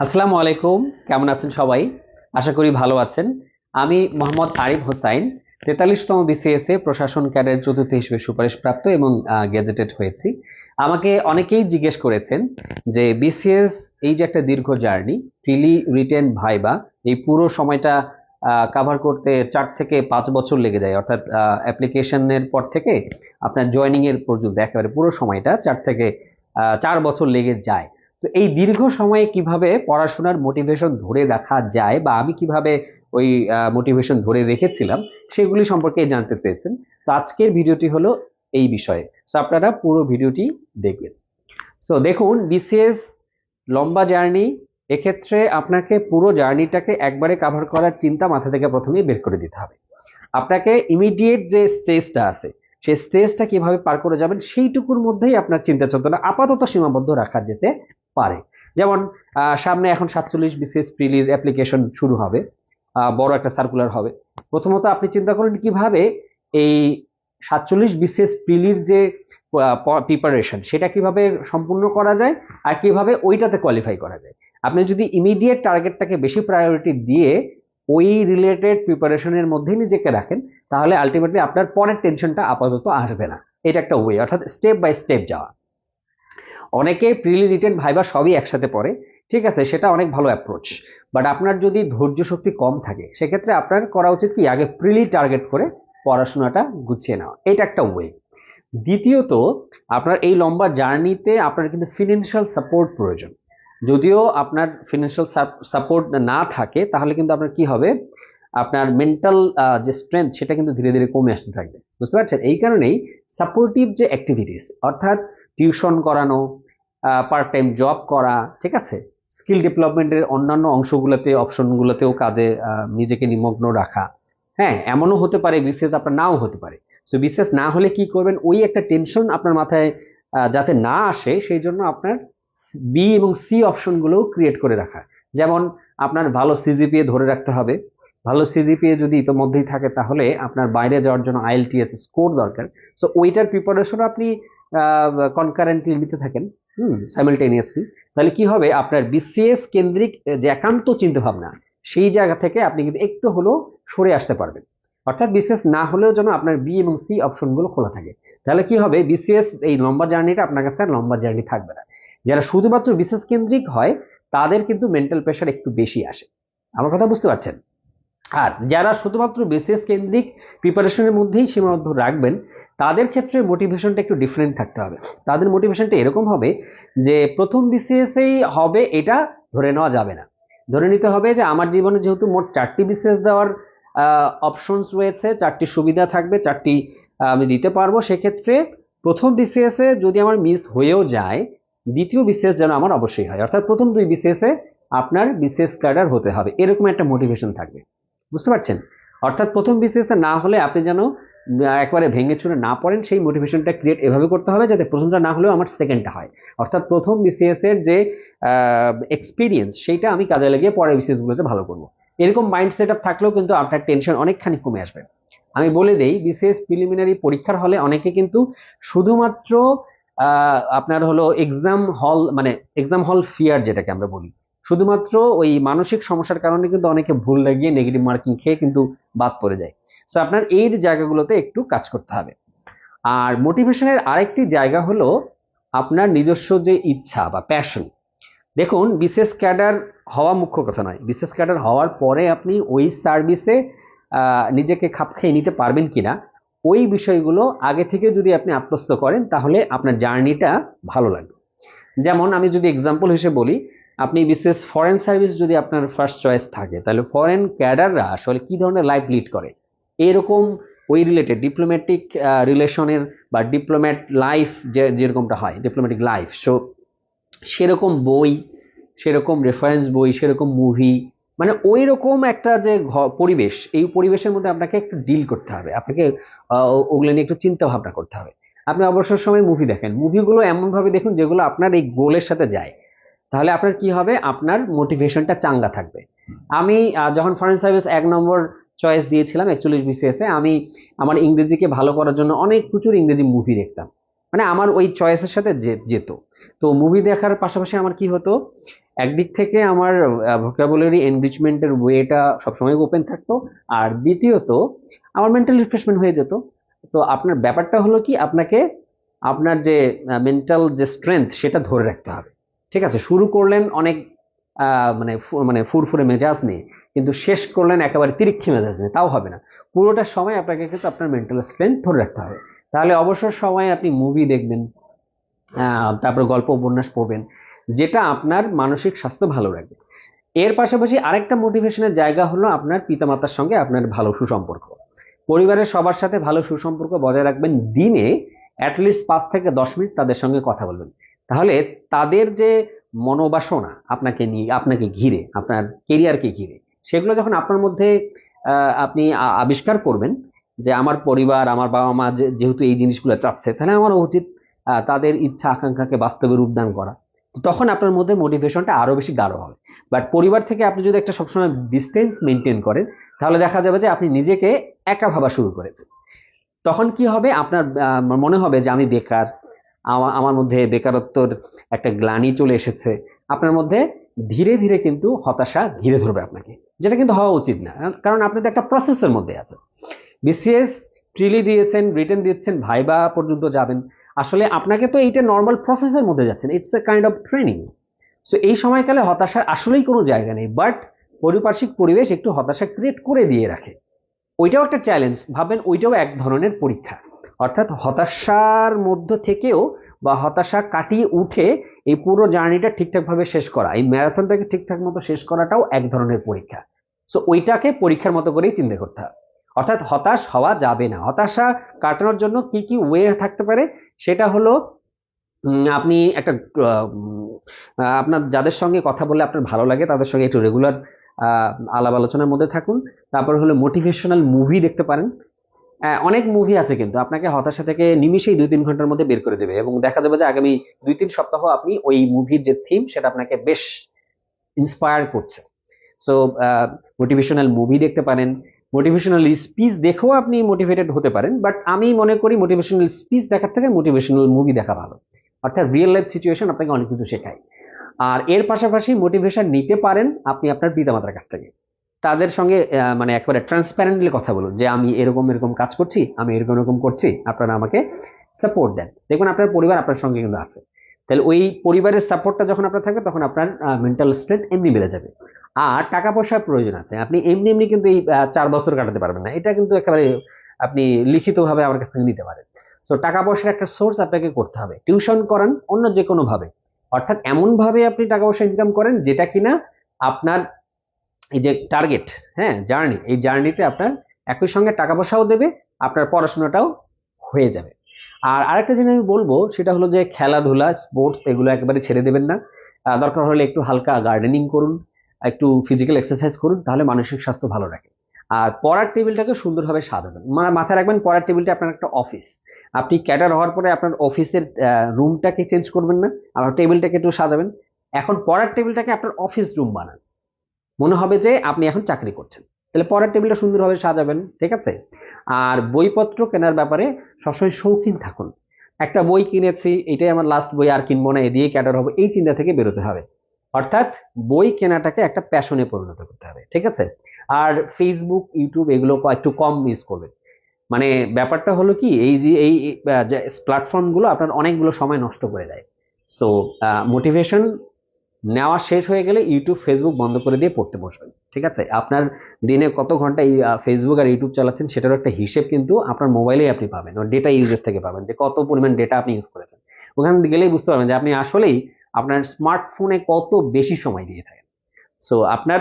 আসসালামু আলাইকুম। কেমন আছেন সবাই? আশা করি ভালো আছেন। আমি মোহাম্মদ আরিফ হোসাইন, 43তম বিসিএস এ প্রশাসন ক্যাডার চতুর্থ হিসেবে সুপারিশপ্রাপ্ত এবং গেজেটেড হয়েছি। আমাকে অনেকেই জিজ্ঞেস করেছেন যে বিসিএস এই যে একটা দীর্ঘ জার্নি, প্রিলি, রিটেন, ভাইবা, এই পুরো সময়টা কাভার করতে 4 থেকে 5 বছর লেগে যায়। অর্থাৎ অ্যাপ্লিকেশনের পর থেকে আপনার জয়েনিং এর পর্যন্ত একেবারে পুরো সময়টা 4 বছর লেগে যায়। তো এই দীর্ঘ সময়ে কিভাবে পড়াশোনার মোটিভেশন ধরে রাখা যায় বা আমি কিভাবে ওই মোটিভেশন ধরে রেখেছিলাম সেগুলি সম্পর্কে জানতে চেয়েছেন। তো আজকের ভিডিওটি হলো এই বিষয়ে। সো আপনারা পুরো ভিডিওটি দেখবেন। সো দেখুন, বিসিএস লম্বা জার্নি। এক্ষেত্রে আপনাকে পুরো জার্নিটাকে একবারে কাভার করার চিন্তা মাথা থেকে প্রথমেই বের করে দিতে হবে। আপনাকে ইমিডিয়েট যে স্টেজটা আছে সেই স্টেজটা কিভাবে পার করে যাবেন সেইটুকুর মধ্যেই আপনার চিন্তা চেতনা আপাতত সীমাবদ্ধ রাখা যেতে পারে। যেমন সামনে এখন 47 বিসিএস প্রিলির অ্যাপ্লিকেশন শুরু হবে, বড় একটা সার্কুলার হবে। প্রথমত আপনি চিন্তা করেন কিভাবে এই 47 বিসিএস প্রিলির যে প্রিপারেশন সেটা কিভাবে সম্পূর্ণ করা যায় আর কিভাবে ওইটাতে কোয়ালিফাই করা যায়। আপনি যদি ইমিডিয়েট টার্গেটটাকে বেশি প্রায়োরিটি দিয়ে ওই রিলেটেড প্রিপারেশনের মধ্যেই নিজেকে রাখেন, তাহলে আলটিমেটলি আপনার পরের টেনশনটা আপাতত আসবে না। এটা একটা ওয়ে, অর্থাৎ স্টেপ বাই স্টেপ যাওয়া। অনেকে প্রিলি, রিটেন, ভাইবা সবই একসাথে পড়ে, ঠিক আছে, সেটা অনেক ভালো অ্যাপ্রোচ। বাট আপনার যদি ধৈর্য শক্তি কম থাকে সেক্ষেত্রে আপনার করা উচিত কি আগে প্রিলি টার্গেট করে পড়াশোনাটা গুছিয়ে নেওয়া। এটা একটা ওয়ে। দ্বিতীয়ত, আপনার এই লম্বা জার্নিতে আপনার কিন্তু ফিনান্সিয়াল সাপোর্ট প্রয়োজন। যদিও আপনার ফিনান্সিয়াল সাপোর্ট না থাকে তাহলে কিন্তু আপনার কি হবে, আপনার মেন্টাল যে স্ট্রেংথ সেটা কিন্তু ধীরে ধীরে কমে আসতে থাকবে। বুঝতে পারছেন? এই কারণেই সাপোর্টিভ যে অ্যাক্টিভিটিস, অর্থাৎ টিউশন করানো, পার্ট টাইম জব করা, ঠিক আছে, স্কিল ডেভেলপমেন্টের অন্যান্য অংশগুলোতে অপশনগুলোতেও কাজে নিজেকে নিমগ্ন রাখা। হ্যাঁ, এমনও হতে পারে বিসিএস আপনার নাও হতে পারে। সো বিসিএস না হলে কি করবেন, ওই একটা টেনশন আপনার মাথায় যাতে না আসে সেই জন্য আপনার বি এবং সি অপশনগুলোও ক্রিয়েট করে রাখা। যেমন আপনার ভালো সিজিপিএ ধরে রাখতে হবে। ভালো সিজিপিএ যদি ইতোমধ্যেই থাকে তাহলে আপনার বাইরে যাওয়ার জন্য আইএলটিএস স্কোর দরকার। সো ওইটার প্রিপারেশন আপনি কনকারেন্টলি নিতে থাকেন, সাইমালটেনিয়াসলি। তাহলে কি হবে, আপনার বিসিএস কেন্দ্রিক যে একান্ত চিন্তা ভাবনা সেই জায়গা থেকে আপনি কিন্তু একটু হলেও সরে আসতে পারবেন। অর্থাৎ বিসিএস না হলেও যেন আপনার বি এবং সি অপশনগুলো খোলা থাকে। তাহলে কি হবে, বিসিএস এই লম্বা জার্নিটা আপনার কাছে আর লম্বা জার্নি থাকবে না। যারা শুধুমাত্র বিসিএস কেন্দ্রিক হয় তাদের কিন্তু মেন্টাল প্রেশার একটু বেশি আসে। আমার কথা বুঝতে পারছেন? আর যারা শুধুমাত্র বিসিএস কেন্দ্রিক প্রিপারেশনের মধ্যেই সীমাবদ্ধ রাখবেন তাদের ক্ষেত্রে মোটিভেশনটা একটু ডিফারেন্ট থাকতে হবে। তাদের মোটিভেশনটা এরকম হবে যে প্রথম বিসিএসই হবে এটা ধরে নেওয়া যাবে না। ধরে নিতে হবে যে আমার জীবনে যেহেতু মোট 4টি বিসিএস দেওয়ার অপশনস রয়েছে, 4টি সুবিধা থাকবে, 4টি আমি দিতে পারবো, সেক্ষেত্রে প্রথম বিসিএস এ যদি আমার মিস হয়েও যায় দ্বিতীয় বিসিএস যেন আমার অবশ্যই হয়। অর্থাৎ প্রথম 2 বিসিএস এ আপনার বিসিএস ক্যাডার হতে হবে, এরকম একটা মোটিভেশন থাকবে। বুঝতে পারছেন? অর্থাৎ প্রথম বিসিএস এ না হলে আপনি যেন একবারে ভেঙে চুরে না পড়েন, সেই মোটিভেশনটা ক্রিয়েট এভাবে করতে হবে যাতে প্রথমটা না হলেও আমার সেকেন্ডটা হয়। অর্থাৎ প্রথম বিসিএস এর যে এক্সপিরিয়েন্স সেইটা আমি কাজে লাগিয়ে পরের বিসিএস গুলোতে ভালো করব। এরকম মাইন্ড সেট আপ থাকলেও কিন্তু আপনার টেনশন অনেকখানি কমে আসবে। আমি বলে দেই, বিসিএস প্রিলিমিনারি পরীক্ষার হলে অনেকে কিন্তু শুধুমাত্র আপনার হলো এক্সাম হল, মানে এক্সাম হল ফিয়ার যেটাকে আমরা বলি, শুধুমাত্র ওই মানসিক সমস্যার কারণে কিন্তু অনেকে ভুল লাগিয়ে নেগেটিভ মার্কিং খেয়ে কিন্তু বাদ পড়ে যায়। সো আপনার এই জায়গাগুলোতে একটু কাজ করতে হবে। আর মোটিভেশনের আরেকটি জায়গা হলো আপনার নিজস্ব যে ইচ্ছা বা প্যাশন। দেখুন, বিসিএস ক্যাডার হওয়া মুখ্য কথা নয়, বিসিএস ক্যাডার হওয়ার পরে আপনি ওই সার্ভিসে নিজেকে খাপ খাইয়ে নিতে পারবেন কিনা ওই বিষয়গুলো আগে থেকে যদি আপনি আত্মস্থ করেন তাহলে আপনার জার্নিটা ভালো লাগবে। যেমন আমি যদি এক্সাম্পল হিসেবে বলি, আপনি বিশেষ ফরেন সার্ভিস যদি আপনার ফার্স্ট চয়েস থাকে তাহলে ফরেন ক্যাডাররা আসলে কি ধরনের লাইফ লিড করে এরকম ওই রিলেটেড ডিপ্লোম্যাটিক রিলেশনের বা ডিপ্লোম্যাট লাইফ যেরকমটা হয় ডিপ্লোম্যাটিক লাইফ, সো সেরকম বই, সেরকম রেফারেন্স বই, সেরকম মুভি, মানে ওই রকম একটা যে পরিবেশ, এই পরিবেশের মধ্যে আপনাকে একটু ডিল করতে হবে, আপনাকে ওগুলো নিয়ে একটু চিন্তা ভাবনা করতে হবে। আপনি অবসর সময় মুভি দেখেন, মুভিগুলো এমন ভাবে দেখুন যেগুলো আপনার এই গোলের সাথে যায়। তাহলে আপনার কি হবে, আপনার মোটিভেশনটা চাঙ্গা থাকবে। আমি যখন ফরেন সার্ভিস 1 নম্বর চয়েস দিয়েছিলাম 41 বিসিএস এ, আমি আমার ইংরেজিকে ভালো করার জন্য অনেক প্রচুর ইংরেজি মুভি দেখতাম। মানে আমার ওই চয়েসের সাথে যেত। তো মুভি দেখার পাশাপাশি আমার কি হতো, একদিক থেকে আমার ভোকাবুলারি এনরিচমেন্টের ওয়েটা সবসময় ওপেন থাকতো, আর দ্বিতীয়ত আমার মেন্টাল রিফ্রেশমেন্ট হয়ে যেত। তো আপনার ব্যাপারটা হলো কি, আপনাকে আপনার যে মেন্টাল যে স্ট্রেংথ সেটা ধরে রাখতে হবে। ঠিক আছে, শুরু করলেন অনেক মানে ফুরফুরে মেজাজ নিয়ে, কিন্তু শেষ করলেন একেবারে তিরিক্ষি মেজাজ নিয়ে, তাও হবে না। পুরোটা সময় আপনাকে কিন্তু আপনার মেন্টাল স্ট্রেংথ ধরে রাখতে হবে। তাহলে অবসর সময়ে আপনি মুভি দেখবেন, তারপর গল্প উপন্যাস পড়বেন, যেটা আপনার মানসিক স্বাস্থ্য ভালো রাখবে। এর পাশাপাশি আরেকটা মোটিভেশনের জায়গা হলো আপনার পিতামাতার সঙ্গে আপনার ভালো সুসম্পর্ক। পরিবারের সবার সাথে ভালো সুসম্পর্ক বজায় রাখবেন। দিনে অ্যাটলিস্ট 5 থেকে 10 মিনিট তাদের সঙ্গে কথা বলবেন। তাহলে তাদের যে মনোবাসনা আপনাকে নিয়ে, আপনাকে ঘিরে, আপনার কেরিয়ারকে ঘিরে, সেগুলো যখন আপনার মধ্যে আপনি আবিষ্কার করবেন যে আমার পরিবার, আমার বাবা মা যেহেতু এই জিনিসগুলো চাচ্ছে, তাহলে আমার উচিত তাদের ইচ্ছা আকাঙ্ক্ষাকে বাস্তবে রূপদান করা। তখন আপনার মধ্যে মোটিভেশনটা আরো বেশি গাঢ় হবে। বাট পরিবার থেকে আপনি যদি একটা সবসময় ডিস্টেন্স মেনটেন করেন, তাহলে দেখা যাবে যে আপনি নিজেকে একা ভাবা শুরু করেছেন। তখন কি হবে, আপনার মনে হবে যে আমি বেকার, আমার মধ্যে বেকারত্বর একটা গ্লানি চলে এসেছে। আপনার মধ্যে ধীরে ধীরে কিন্তু হতাশা ঘিরে ধরবে আপনাকে, যেটা কিন্তু হওয়া উচিত না, কারণ আপনি তো একটা প্রসেসের মধ্যে আছেন। বিসিএস প্রিলি দিয়েছেন, রিটেন দিচ্ছেন, ভাইবা পর্যন্ত যাবেন। আসলে আপনাকে তো এইটা নর্মাল প্রসেসের মধ্যে যাচ্ছেন, it's a kind of training. So এই সময়কালে হতাশার আসলেই কোনো জায়গা নেই, বাট পারিপার্শ্বিক পরিবেশ একটু হতাশা ক্রিয়েট করে দিয়ে রাখে। ওইটাও একটা চ্যালেঞ্জ, ভাবেন ওইটাও এক ধরনের পরীক্ষা। অর্থাৎ হতাশার মধ্য থেকেও বা হতাশা কাটিয়ে উঠে এই পুরো জার্নিটা ঠিকঠাক ভাবে শেষ করা, এই ম্যারাথনটাকে ঠিকঠাক মতো শেষ করাটাও এক ধরনের পরীক্ষা। সো ওইটাকে পরীক্ষার মতো করেই চিন্তা করতে হবে। অর্থাৎ হতাশ হওয়া যাবে না। হতাশা কাটানোর জন্য কি কি ওয়ে থাকতে পারে, সেটা হলো আপনি একটা আপনার যাদের সঙ্গে কথা বলে আপনার ভালো লাগে তাদের সঙ্গে একটু রেগুলার আলাপ আলোচনার মধ্যে থাকুন। তারপর হলো মোটিভেশনাল মুভি দেখতে পারেন। অনেক মুভি আছে কিন্তু আপনাকে হতাশা থেকে নিমিশেই 2-3 ঘন্টার মধ্যে বের করে দেবে, এবং দেখা যাবে যে আগামী 2-3 সপ্তাহ আপনি ওই মুভির যে থিম সেটা আপনাকে বেশ ইন্সপায়ার করছে। সো মোটিভেশনাল মুভি দেখতে পারেন। মোটিভেশনাল স্পিচ দেখেও আপনি মোটিভেটেড হতে পারেন, বাট আমি মনে করি মোটিভেশনাল স্পিচ দেখার থেকে মোটিভেশনাল মুভি দেখা ভালো। অর্থাৎ রিয়েল লাইফ সিচুয়েশন আপনাকে অনেক কিছু শেখায়। আর এর পাশাপাশি মোটিভেশন নিতে পারেন আপনি আপনার পিতামাতার কাছ থেকে। তাদের সঙ্গে মানে একেবারে ট্রান্সপ্যারেন্টলি কথা বলুন যে আমি এরকম এরকম কাজ করছি, আমি এরকম এরকম করছি, আপনারা আমাকে সাপোর্ট দেন। দেখুন আপনার পরিবার আপনার সঙ্গে কিন্তু আছে। তাহলে ওই পরিবারের সাপোর্টটা যখন আপনার থাকবে, তখন আপনার মেন্টাল স্ট্রেংথ এমনি বেড়ে যাবে। আর টাকা পয়সার প্রয়োজন আছে, আপনি এমনি এমনি কিন্তু এই 4 বছর কাটাতে পারবেন না, এটা কিন্তু একেবারে আপনি লিখিতভাবে আমার কাছ থেকে নিতে পারেন। সো টাকা পয়সার একটা সোর্স আপনাকে করতে হবে, টিউশন করান, অন্য যে কোনো ভাবে। অর্থাৎ এমন ভাবে আপনি টাকা পয়সা ইনকাম করেন যেটা কিনা আপনার এই যে টার্গেট, হ্যাঁ জার্নি, এই জার্নিতে আপনার একই সঙ্গে টাকা পয়সাও দেবে, আপনার পড়াশোনাটাও হয়ে যাবে। আর আরেকটা জিনিস আমি বলবো, সেটা হলো যে খেলাধুলা, স্পোর্টস এগুলো একেবারে ছেড়ে দেবেন না। দরকার হলে একটু হালকা গার্ডেনিং করুন, একটু ফিজিক্যাল এক্সারসাইজ করুন, তাহলে মানসিক স্বাস্থ্য ভালো রাখে। আর পড়ার টেবিলটাকে সুন্দরভাবে সাজাবেন, মানে মাথায় রাখবেন পড়ার টেবিলটা আপনার একটা অফিস। আপনি ক্যাডার হওয়ার পরে আপনার অফিসের রুমটাকে চেঞ্জ করবেন না, আর টেবিলটাকে একটু সাজাবেন। এখন পড়ার টেবিলটাকে আপনার অফিস রুম বানান, মনে হবে যে আপনি এখন চাকরি করছেন। তাহলে পড়ার টেবিলটা সুন্দরভাবে সাজাবেন, ঠিক আছে? আর বইপত্র কেনার ব্যাপারে সবসময় শৌখিন থাকুন। একটা বই কিনেছি, এটাই আমার লাস্ট বই, আর কিনবো না, এদিকে ক্যাডার হবো, এই চিন্তা থেকে বেরোতে হবে। অর্থাৎ বই কেনাটাকে একটা প্যাশনে পরিণত করতে হবে, ঠিক আছে? আর ফেসবুক, ইউটিউব এগুলো একটু কম ইউজ করবেন। মানে ব্যাপারটা হলো কি, এই যে এই প্ল্যাটফর্ম গুলো আপনার অনেকগুলো সময় নষ্ট করে দেয়। সো মোটিভেশন নেওয়া শেষ হয়ে গেলে ইউটিউব ফেসবুক বন্ধ করে দিয়ে পড়তে বসবেন, ঠিক আছে? আপনার দিনে কত ঘন্টা এই ফেসবুক আর ইউটিউব চালাচ্ছেন সেটার একটা হিসেব কিন্তু আপনার মোবাইলেই আপনি পাবেন, ডেটা ইউজেস থেকে পাবেন যে কত পরিমাণ ডেটা আপনি ইউজ করেছেন। ওখানে গেলেই বুঝতে পারবেন যে আপনি আসলেই আপনার স্মার্টফোনে কত বেশি সময় দিয়ে থাকেন। সো আপনার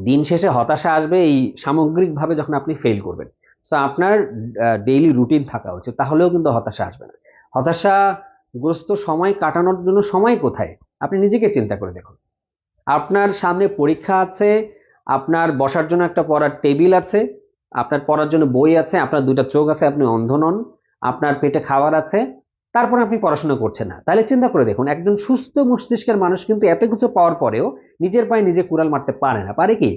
দিন শেষে হতাশা আসবে এই সামগ্রিকভাবে যখন আপনি ফেল করবেন। সো আপনার ডেইলি রুটিন থাকা উচিত, তাহলেও কিন্তু হতাশা আসবে না। হতাশাগ্রস্ত সময় কাটানোর জন্য সময় কোথায়, আপনি নিজেকে চিন্তা করে দেখুন। আপনার সামনে পরীক্ষা আছে, আপনার বসার জন্য একটা পড়ার টেবিল আছে, আপনার পড়ার জন্য বই আছে, আপনার 2টা চোখ আছে, আপনি অন্ধ নন, আপনার পেটে খাবার আছে, তারপরে আপনি পড়াশোনা করছেন না। তাহলে চিন্তা করে দেখুন, একজন সুস্থ মস্তিষ্কের মানুষ কিন্তু এত কিছু পাওয়ার পরেও নিজের পায়ে নিজে কুড়াল মারতে পারে না, পারে কি?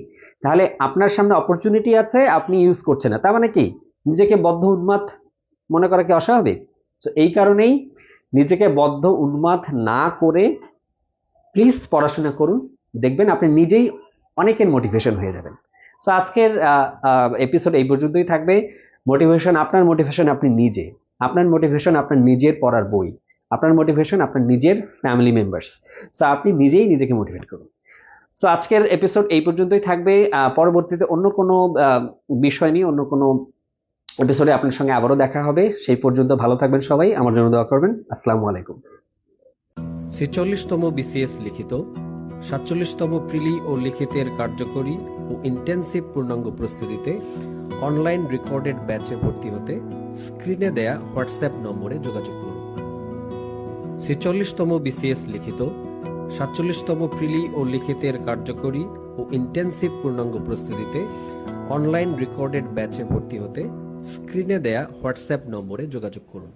তাহলে আপনার সামনে অপরচুনিটি আছে, আপনি ইউজ করছেন না, তার মানে কি নিজেকে বদ্ধ উন্মাদ মনে করা কি অস্বাভাবিক? তো এই কারণেই নিজেকে বদ্ধ উন্মাদ না করে প্লিজ পড়াশোনা করুন, দেখবেন আপনি নিজেই অনেকের মোটিভেশন হয়ে যাবেন। সো আজকের এপিসোড এই পর্যন্তই থাকবে। আপনার মোটিভেশন আপনি নিজে, আপনার মোটিভেশন আপনার নিজের পড়ার বই, আপনার মোটিভেশন আপনার নিজের ফ্যামিলি মেম্বার্স। সো আপনি নিজেই নিজেকে মোটিভেট করুন। সো আজকের এপিসোড এই পর্যন্তই থাকবে। পরবর্তীতে অন্য কোনো বিষয় নিয়ে অন্য কোনো এপিসোডে আপনার সঙ্গে আবারও দেখা হবে। সেই পর্যন্ত ভালো থাকবেন সবাই, আমার জন্য দোয়া করবেন। আসসালামু আলাইকুম। 46তম বিসিএস লিখিত, 47তম প্রিলি ও লিখিতের কার্যকরী ও ইন্টেন্সিভ পূর্ণাঙ্গ প্রস্তুতিতে অনলাইন রেকর্ডেড ব্যাচে ভর্তি হতে স্ক্রিনে দেয়া হোয়াটসঅ্যাপ নম্বরে যোগাযোগ করুন। 46তম বিসিএস লিখিত, 47তম প্রিলি ও লিখিতের কার্যকরী ও ইন্টেন্সিভ পূর্ণাঙ্গ প্রস্তুতিতে অনলাইন রেকর্ডেড ব্যাচে ভর্তি হতে স্ক্রিনে দেয়া হোয়াটসঅ্যাপ নম্বরে যোগাযোগ করুন।